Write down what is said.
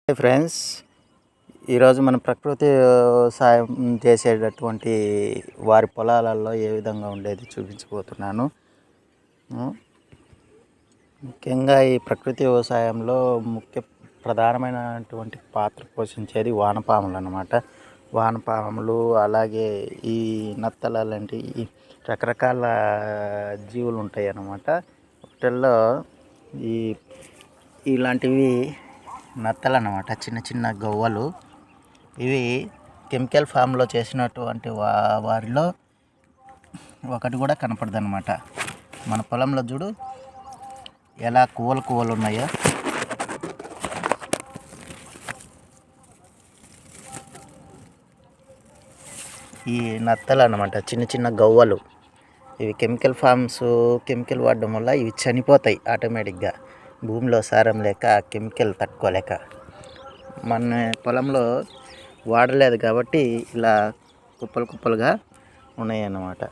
Hi friends, ఈరోజు మన ప్రకృతి వ్యవసాయం చేసేటటువంటి వారి పొలాలలో ఏ విధంగా ఉండేది చూపించబోతున్నాను. ముఖ్యంగా ఈ ప్రకృతి వ్యవసాయంలో ప్రధానమైనటువంటి పాత్ర పోషించేది వానపాములు అన్నమాట. వానపాములు అలాగే ఈ నత్తల లాంటి రకరకాల జీవులు ఉంటాయి అన్నమాట. వాటిల్లో ఇలాంటివి నత్తలు అన్నమాట, చిన్న చిన్న గవ్వలు. ఇవి కెమికల్ ఫామ్లో చేసినటువంటి వారిలో ఒకటి కూడా కనపడదు అన్నమాట. మన పొలంలో చూడు ఎలా కువ్వలు ఉన్నాయో. ఈ నత్తలు అన్నమాట చిన్న చిన్న గవ్వలు. ఇవి కెమికల్ వాడడం వల్ల ఇవి చనిపోతాయి ఆటోమేటిక్గా, భూమిలో సారం లేక కెమికల్ తట్టుకోలేక. మన పొలంలో వాడలేదు కాబట్టి ఇలా కుప్పలుగా ఉన్నాయి అన్నమాట.